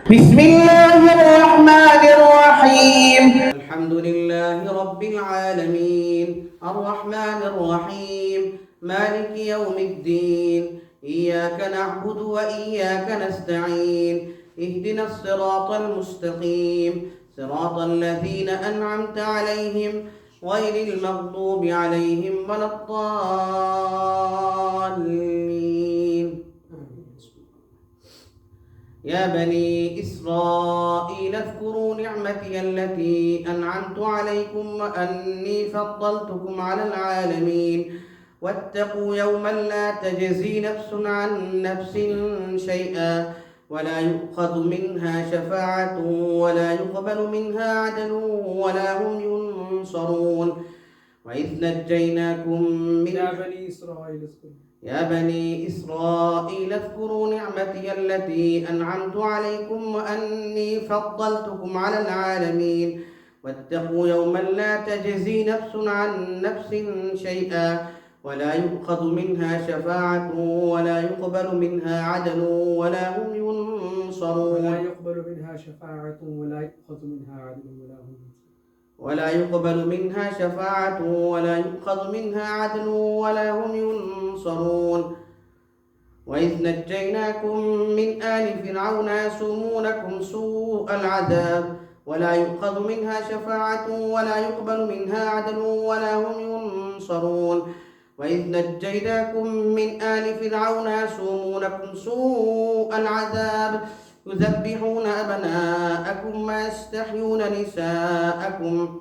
بسم الله الرحمن الرحيم. الحمد لله رب العالمين الرحمن الرحيم مالك يوم الدين إياك نعبد وإياك نستعين اهدنا الصراط المستقيم صراط الذين أنعمت عليهم غير المغضوب عليهم ولا الضالين. يا بني إسرائيل اذكروا نعمتي التي أنعمت عليكم وأني فضلتكم على العالمين واتقوا يوما لا تجزي نفس عن نفس شيئا ولا يؤخذ منها شفاعة ولا يقبل منها عدل ولا هم ينصرون. وإذ نجيناكم من يا بني إسرائيل اذكروا نعمتي التي أنعمت عليكم وأني فضلتكم على العالمين واتقوا يوما لا تجزي نفس عن نفس شيئا ولا يؤخذ منها شفاعة ولا يقبل منها عدل ولا هم ينصرون. ولا يقبل منها شفاعة ولا يؤخذ منها عدل ولا هم ينصرون. وإذ نجيناكم من آل فرعون يسومونكم سوء العذاب ولا يؤخذ منها شفاعة ولا يقبل منها عدل ولا هم ينصرون. وإذ نجيناكم من آل فرعون يسومونكم سوء العذاب يذبحون أبناءكم ويستحيون نساءكم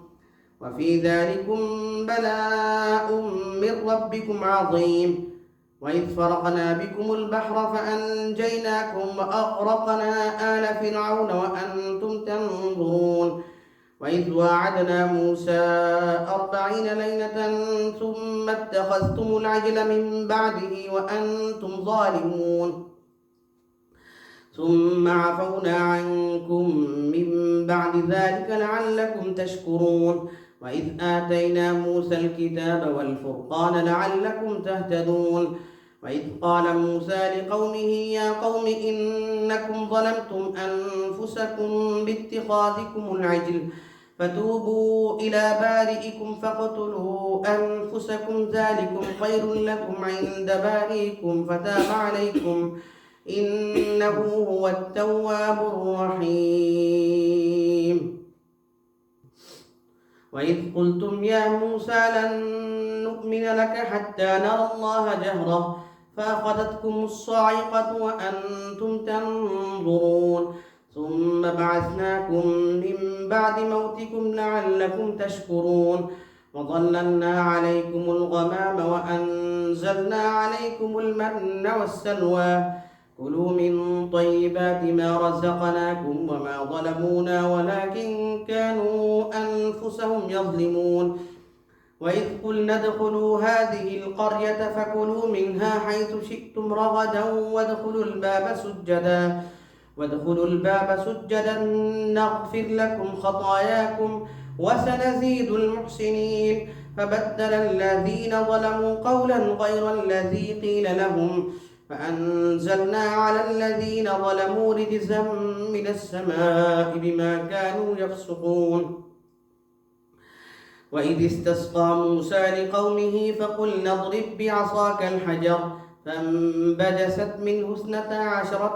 وفي ذلكم بلاء من ربكم عظيم. وإذ فرقنا بكم البحر فأنجيناكم وأغرقنا آل فرعون وأنتم تنظرون. وإذ واعدنا موسى 40 ليلة ثم اتخذتم العجل من بعده وأنتم ظالمون ثم عفونا عنكم من بعد ذلك لعلكم تشكرون. وإذ آتينا موسى الكتاب والفرقان لعلكم تهتدون. وإذ قال موسى لقومه يا قوم إنكم ظلمتم أنفسكم باتخاذكم العجل فتوبوا إلى بارئكم فاقتلوا أنفسكم ذلكم خير لكم عند بارئكم فتاب عليكم إنه هو التواب الرحيم. وإذ قلتم يا موسى لن نؤمن لك حتى نرى الله جهرة فأخذتكم الصاعقة وأنتم تنظرون ثم بعثناكم من بعد موتكم لعلكم تشكرون. وظللنا عليكم الغمام وأنزلنا عليكم المن والسلوى كلوا من طيبات ما رزقناكم وما ظلمونا ولكن كانوا أنفسهم يظلمون. وإذ قلنا ادخلوا هذه القرية فكلوا منها حيث شئتم رغدا وادخلوا الباب سجدا نغفر لكم خطاياكم وسنزيد المحسنين. فبدل الذين ظلموا قولا غير الذي قيل لهم فأنزلنا على الذين ظلموا رجزا من السماء بما كانوا يفسقون. وإذ استسقى موسى لقومه فقلنا اضرب بعصاك الحجر فانفجرت منه 12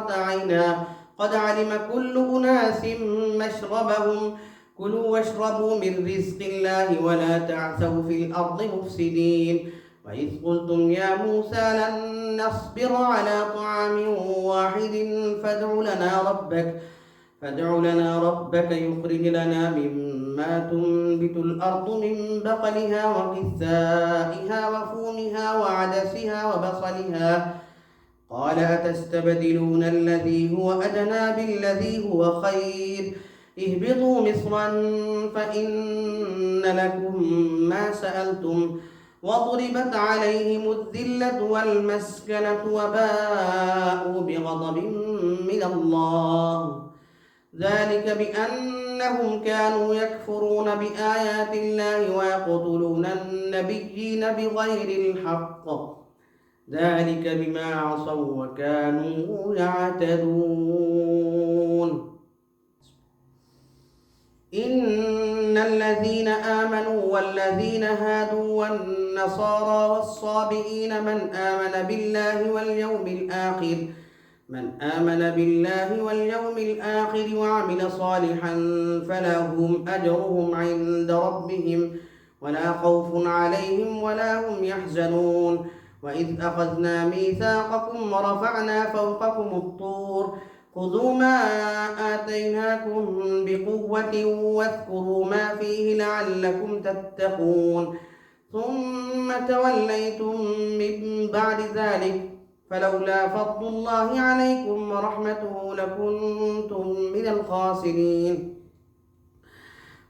عينا قد علم كل أناس مشربهم كلوا واشربوا من رزق الله ولا تعثوا في الأرض مفسدين. وإذ قلتم يا موسى لن نصبر على طعام واحد فادع لنا ربك يخرج لنا مما تنبت الأرض من بقلها وقثائها وفومها وعدسها وبصلها قال أتستبدلون الذي هو أدنى بالذي هو خير اهبطوا مصرا فإن لكم ما سألتم وضربت عليهم الذلة والمسكنة وباءوا بغضب من الله ذلك بأنهم كانوا يكفرون بآيات الله ويقتلون النبيين بغير الحق ذلك بما عصوا وكانوا يعتدون. إن الذين آمنوا والذين هادوا والنصارى والصابئين من آمن بالله واليوم الآخر وعمل صالحا فلهم أجرهم عند ربهم ولا خوف عليهم ولا هم يحزنون. وإذ أخذنا ميثاقكم ورفعنا فوقكم الطور خذوا ما آتيناكم بقوة واذكروا ما فيه لعلكم تتقون ثم توليتم من بعد ذلك فلولا فضل الله عليكم ورحمته لكنتم من الخاسرين.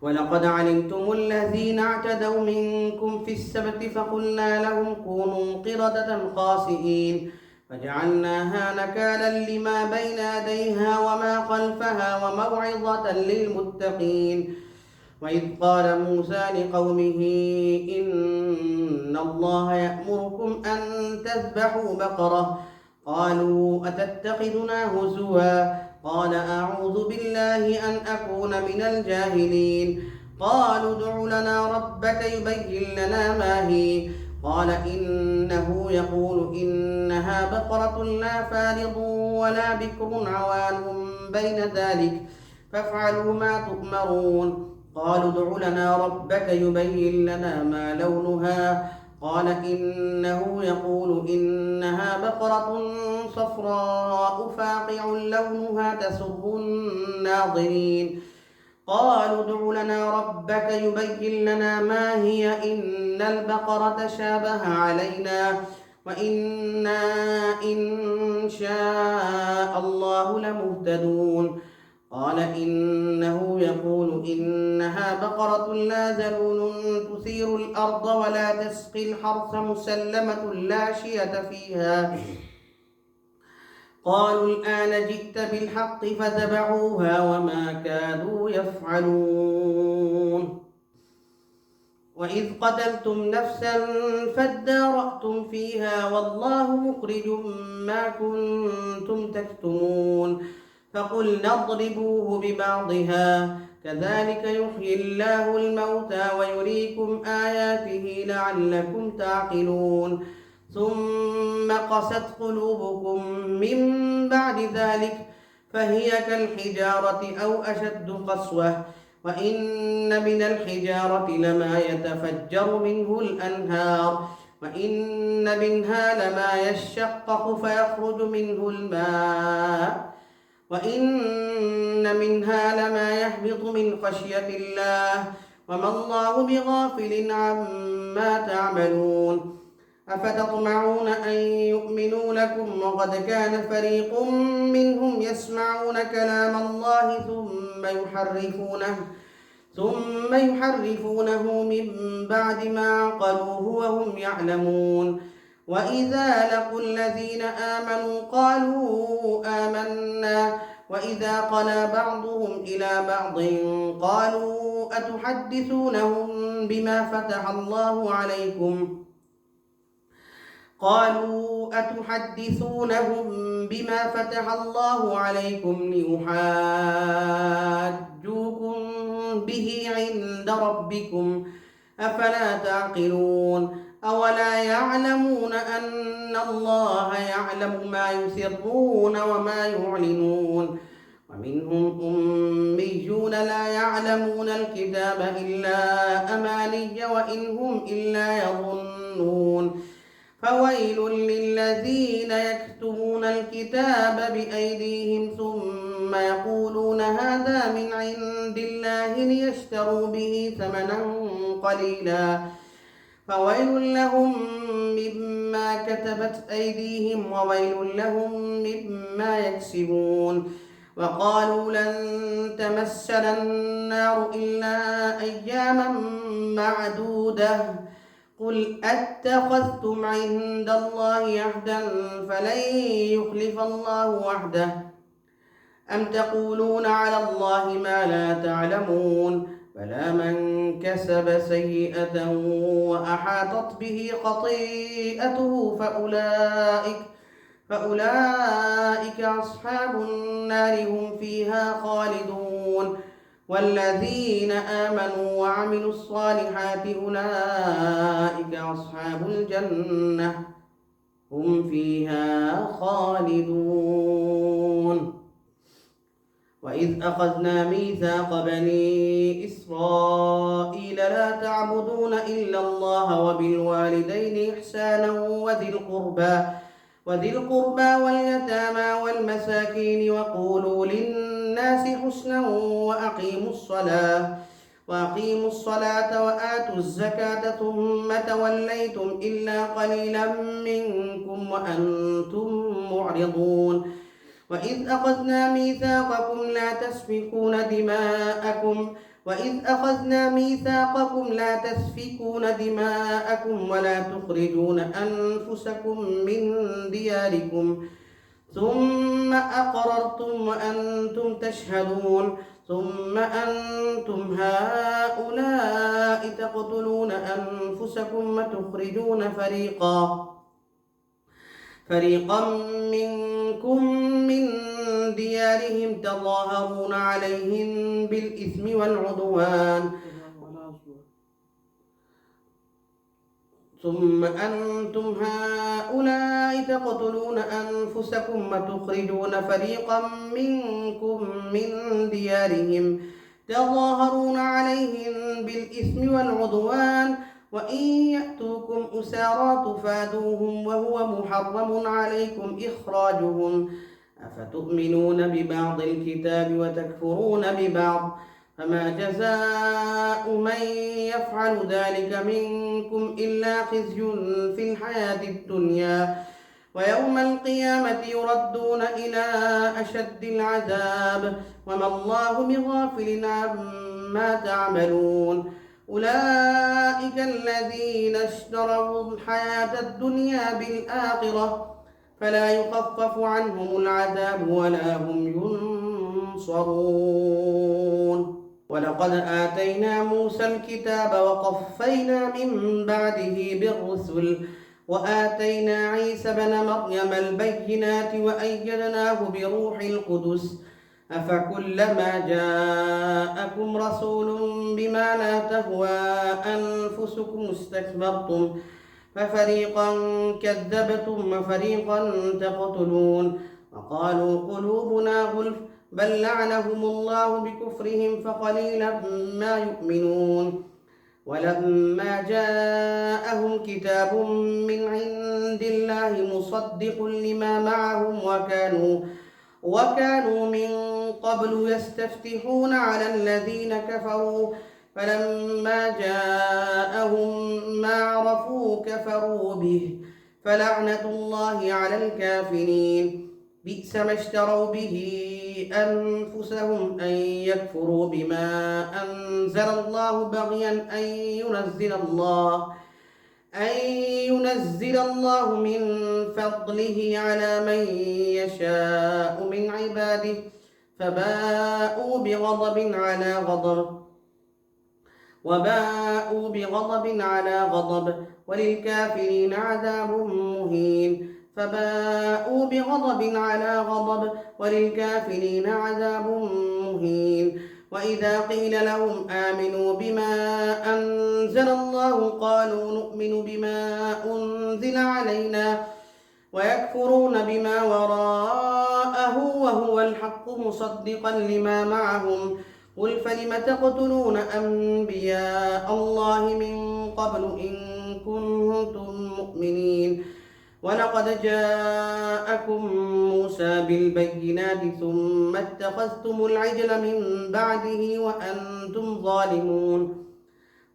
ولقد علمتم الذين اعتدوا منكم في السبت فقلنا لهم كونوا قردة خاسئين فجعلناها نكالا لما بين يديها وما خلفها وموعظة للمتقين. وإذ قال موسى لقومه إن الله يأمركم أن تذبحوا بقرة قالوا أتتخذنا هزوا قال أعوذ بالله أن أكون من الجاهلين. قالوا ادع لنا ربك يبين لنا ما هي قال إنه يقول إنها بقرة لا فارض ولا بكر عوان بين ذلك فافعلوا ما تؤمرون. قالوا ادع لنا ربك يبين لنا ما لونها قال إنه يقول إنها بقرة صفراء فاقع لونها تسر الناظرين. قالوا ادع لنا ربك يبين لنا ما هي إن البقرة شابه علينا وإنا إن شاء الله لمهتدون. قال إنه يقول إنها بقرة لا ذلول تثير الأرض ولا تسقي الحرث مسلمة لا شية فيها. قالوا الآن جئت بالحق فذبحوها وما كادوا يفعلون. وإذ قتلتم نفسا فادارأتم فيها والله مخرج ما كنتم تكتمون. فقلنا اضربوه ببعضها كذلك يحيي الله الموتى ويريكم آياته لعلكم تعقلون. ثم قست قلوبكم من بعد ذلك فهي كالحجارة أو أشد قسوة وإن من الحجارة لما يتفجر منه الأنهار وإن منها لما يشقق فيخرج منه الماء وإن منها لما يهبط من خشية الله وما الله بغافل عما تعملون. أفتطمعون أن يؤمنوا لكم وقد كان فريق منهم يسمعون كلام الله ثم يحرفونه من بعد ما عقلوه وهم يعلمون. وإذا لقوا الذين آمنوا قالوا آمنا وإذا خلا بعضهم إلى بعض قالوا أتحدثونهم بما فتح الله عليكم ليحاجوكم به عند ربكم أفلا تعقلون. أولا يعلمون أن الله يعلم ما يسرون وما يعلنون. ومنهم أميون لا يعلمون الكتاب إلا أماني وإن هم إلا يظنون. فويل للذين يكتبون الكتاب بأيديهم ثم يقولون هذا من عند الله ليشتروا به ثمنا قليلا فويل لهم مما كتبت أيديهم وويل لهم مما يكسبون. وقالوا لن تمسنا النار إلا أياما معدودة قل أتخذتم عند الله عهدا فلن يخلف الله وعده أم تقولون على الله ما لا تعلمون بلى من كسب سيئة وأحاطت به خطيئته فأولئك أصحاب النار هم فيها خالدون والذين آمنوا وعملوا الصالحات أولئك أصحاب الجنة هم فيها خالدون. وإذ أخذنا ميثاق بني إسرائيل لا تعبدون إلا الله وبالوالدين إحسانا وذي القربى واليتامى والمساكين وقولوا للناس حسنا وأقيموا الصلاة وآتوا الزكاة ثم توليتم إلا قليلا منكم وأنتم معرضون. وإذ أخذنا ميثاقكم لا تسفكون دماءكم ولا تخرجون أنفسكم من دياركم ثم أقررتم وأنتم تشهدون ثم أنتم هؤلاء تقتلون أنفسكم وتخرجون فريقا منكم من ديارهم تظاهرون عليهم بالإثم والعدوان ثم أنتم هؤلاء تقتلون أنفسكم وتخرجون فريقا منكم من ديارهم تظاهرون عليهم بالإثم والعدوان وإن يأتوكم أسارى تفادوهم وهو محرم عليكم إخراجهم أفتؤمنون ببعض الكتاب وتكفرون ببعض فما جزاء من يفعل ذلك منكم إلا خزي في الحياة الدنيا ويوم القيامة يردون إلى أشد العذاب وما الله بغافل عما تعملون. أولئك الذين اشتروا الحياة الدنيا بالآخرة فلا يخفف عنهم العذاب ولا هم ينصرون. ولقد آتينا موسى الكتاب وقفينا من بعده بالرسل وآتينا عيسى بن مريم البينات وأيدناه بروح القدس أفكلما جاءكم رسول بما لا تهوى أنفسكم استكبرتم ففريقا كذبتم وفريقا تقتلون وقالوا قلوبنا غلف بل لعنهم الله بكفرهم فقليلا ما يؤمنون. ولما جاءهم كتاب من عند الله مصدق لما معهم وكانوا من قبل يستفتحون على الذين كفروا فلما جاءهم ما عرفوا كفروا به فلعنة الله على الكافرين. بئس ما اشتروا به أنفسهم أن يكفروا بما أنزل الله بغيا أن ينزل الله من فضله على من يشاء من عباده فباءوا بغضب على غضب وللكافرين عذاب مهين. وإذا قيل لهم آمنوا بما أنزل الله قالوا نؤمن بما أنزل علينا ويكفرون بما وراءه وهو الحق مصدقا لما معهم قل فلم تقتلون أنبياء الله من قبل إن كنتم مؤمنين. ولقد جاءكم موسى بالبينات ثم اتخذتم العجل من بعده وأنتم ظالمون.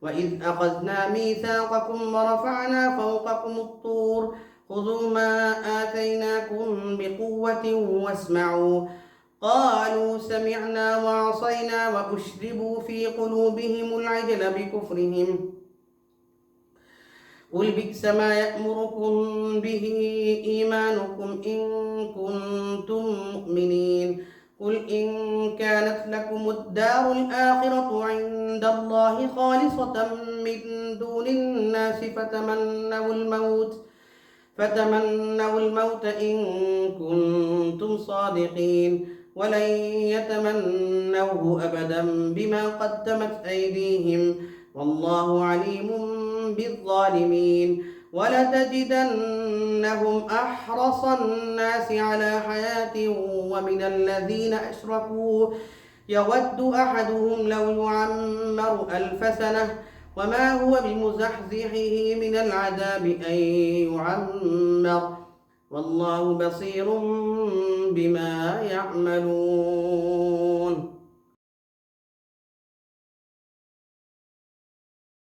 وإذ أخذنا ميثاقكم ورفعنا فوقكم الطور خذوا ما آتيناكم بقوة واسمعوا قالوا سمعنا وعصينا وأشربوا في قلوبهم العجل بكفرهم قل بئس ما يأمركم به إيمانكم إن كنتم مؤمنين. قل إن كانت لكم الدار الآخرة عند الله خالصة من دون الناس فتمنوا الموت إن كنتم صادقين ولن يتمنوه أبدا بما قدمت أيديهم والله عليم بالظالمين ولتجدنهم أحرص الناس على حياة ومن الذين أشركوا يود أحدهم لو يعمر 1000 سنة وما هو بمزحزحه من العذاب أن يعمر والله بصير بما يعملون.